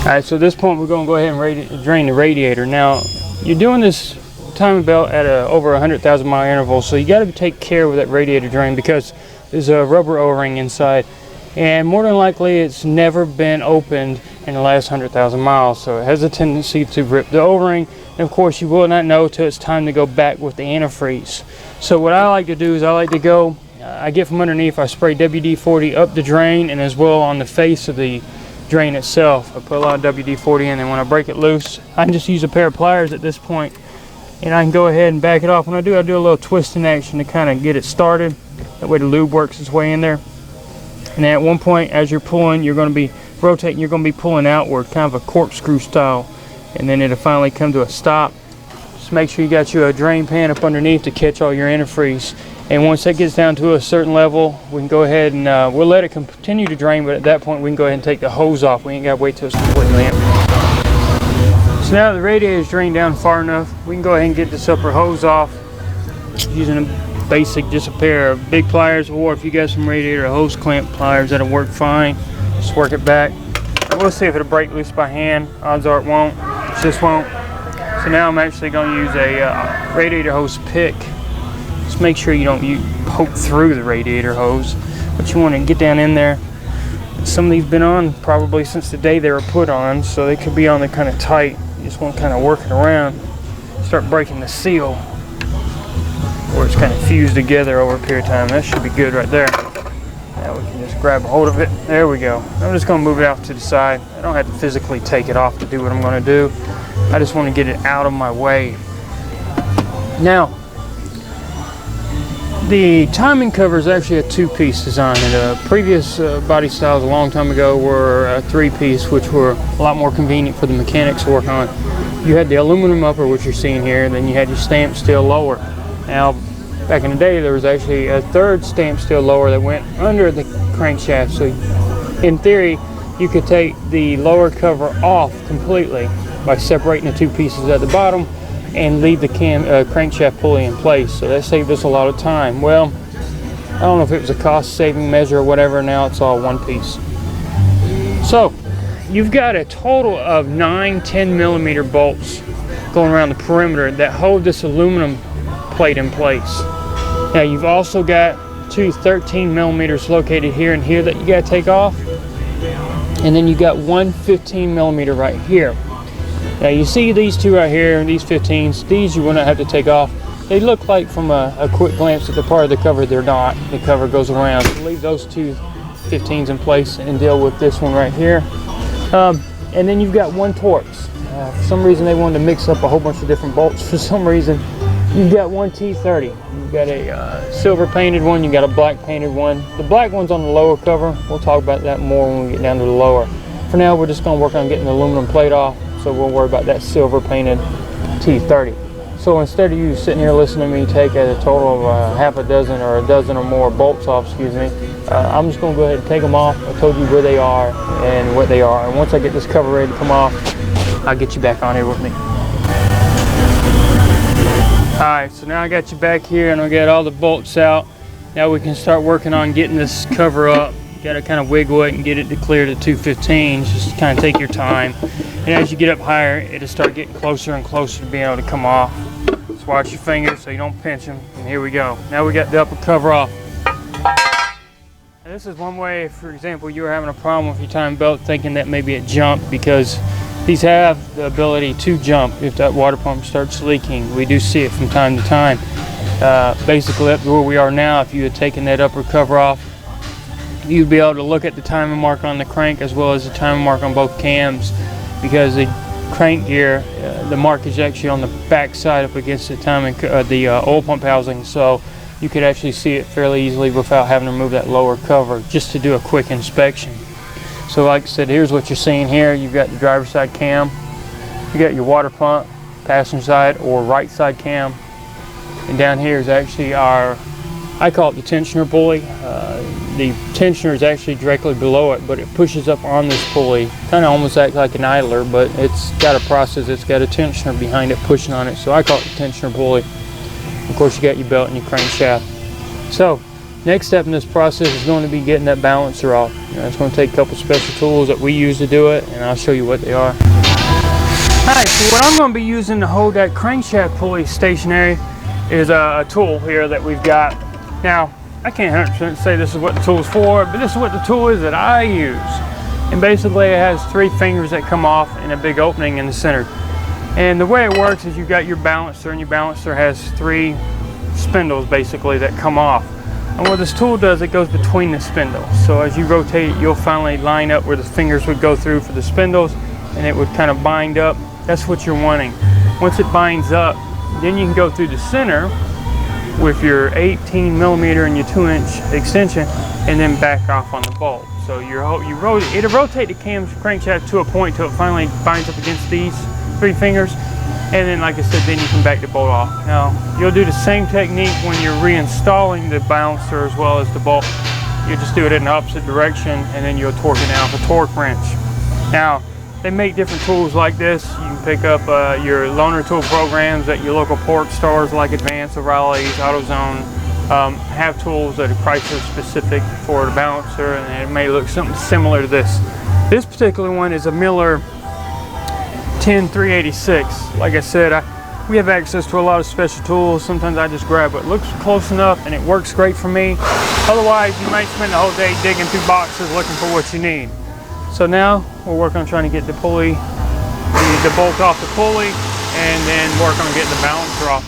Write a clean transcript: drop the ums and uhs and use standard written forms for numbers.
Alright, so at this point we're going to go ahead and drain the radiator. Now, you're doing this timing belt at over 100,000 mile interval, so you got to take care with that radiator drain because there's a rubber O-ring inside, and more than likely it's never been opened in the last 100,000 miles, so it has a tendency to rip the O-ring, and of course you will not know till it's time to go back with the antifreeze. So what I like to do is I get from underneath, I spray WD-40 up the drain and as well on the face of the drain itself. I put a lot of WD-40 in, and when I break it loose, I can just use a pair of pliers at this point, and I can go ahead and back it off. When I do a little twisting action to kind of get it started. That way the lube works its way in there. And at one point, as you're pulling, you're going to be rotating, you're going to be pulling outward, kind of a corkscrew style, and then it'll finally come to a stop. Just make sure you got you a drain pan up underneath to catch all your antifreeze. And once that gets down to a certain level, we can go ahead and we'll let it continue to drain, but at that point we can go ahead and take the hose off. We ain't got to wait till it's completely empty. So now the radiator is drained down far enough, we can go ahead and get this upper hose off using a basic, just a pair of big pliers, or if you got some radiator hose clamp pliers, that'll work fine. Just work it back. And we'll see if it'll break loose by hand. Odds are it won't. It just won't. So now I'm actually going to use a radiator hose pick. Just make sure you don't poke through the radiator hose, but you want to get down in there. Some of these been on probably since the day they were put on, so they could be on there kind of tight. You just want to kind of work it around, start breaking the seal, where it's kind of fused together over a period of time. That should be good right there. Now we can just grab a hold of it. There we go. I'm just going to move it off to the side. I don't have to physically take it off to do what I'm going to do. I just want to get it out of my way. Now, the timing cover is actually a two-piece design, and previous body styles a long time ago were a three-piece, which were a lot more convenient for the mechanics to work on. You had the aluminum upper, which you're seeing here, then you had your stamped steel lower. Now, back in the day, there was actually a third stamped steel lower that went under the crankshaft, so in theory, you could take the lower cover off completely by separating the two pieces at the bottom and leave the crankshaft pulley in place. So that saved us a lot of time. Well, I don't know if it was a cost-saving measure or whatever. Now it's all one piece. So you've got a total of 9 10mm bolts going around the perimeter that hold this aluminum plate in place. Now you've also got two 13mm located here and here that you got to take off, and then you got one 15mm right here. Now you see these two right here, these 15s, these you will not have to take off. They look like from a quick glance at the part of the cover, they're not. The cover goes around. So leave those two 15s in place and deal with this one right here. And then you've got one Torx. For some reason they wanted to mix up a whole bunch of different bolts. For some reason, you've got one T30. You've got a silver painted one, you've got a black painted one. The black one's on the lower cover. We'll talk about that more when we get down to the lower. For now, we're just going to work on getting the aluminum plate off, so we'll worry about that silver painted T30. So instead of you sitting here listening to me take a total of half a dozen or a dozen or more bolts off, I'm just going to go ahead and take them off. I told you where they are and what they are. And once I get this cover ready to come off, I'll get you back on here with me. Alright, so now I got you back here and I got all the bolts out. Now we can start working on getting this cover up. You got to kind of wiggle it and get it to clear to 215s. Just kind of take your time. And as you get up higher, it'll start getting closer and closer to being able to come off. Just watch your fingers so you don't pinch them. And here we go. Now we got the upper cover off. And this is one way, for example, you were having a problem with your timing belt thinking that maybe it jumped, because these have the ability to jump if that water pump starts leaking. We do see it from time to time. Basically up to where we are now, if you had taken that upper cover off, you'd be able to look at the timing mark on the crank as well as the timing mark on both cams, because the crank gear, the mark is actually on the back side up against the timing, the oil pump housing, so you could actually see it fairly easily without having to remove that lower cover just to do a quick inspection. So like I said, here's what you're seeing here. You've got the driver's side cam, you got your water pump, passenger side or right side cam, and down here is actually our, I call it the tensioner pulley. The tensioner is actually directly below it, but it pushes up on this pulley. Kind of almost acts like an idler, but it's got a process. It's got a tensioner behind it pushing on it, so I call it the tensioner pulley. Of course, you got your belt and your crankshaft. So Next step in this process is going to be getting that balancer off. It's going to take a couple special tools that we use to do it, and I'll show you what they are. Alright, so what I'm going to be using to hold that crankshaft pulley stationary is a tool here that we've got. Now, I can't 100% say this is what the tool is for, but this is what the tool is that I use. And basically it has 3 fingers that come off and a big opening in the center. And the way it works is you've got your balancer, and your balancer has 3 spindles basically that come off. And what this tool does, it goes between the spindles. So as you rotate it, you'll finally line up where the fingers would go through for the spindles, and it would kind of bind up. That's what you're wanting. Once it binds up, then you can go through the center with your 18mm and your 2-inch extension, and then back off on the bolt. So it'll rotate the crankshaft to a point till it finally binds up against these 3 fingers, and then, like I said, then you can back the bolt off. Now, you'll do the same technique when you're reinstalling the balancer as well as the bolt. You just do it in the opposite direction, and then you'll torque it down with a torque wrench. Now, they make different tools like this. You can pick up your loaner tool programs at your local port stores like Advance, O'Reilly's, AutoZone. Have tools that are Chrysler specific for the balancer, and it may look something similar to this. This particular one is a Miller 10386. Like I said, we have access to a lot of special tools. Sometimes I just grab what looks close enough, and it works great for me. Otherwise, you might spend the whole day digging through boxes looking for what you need. So now we'll work on trying to get the pulley, the bolt off the pulley, and then work on getting the balancer off.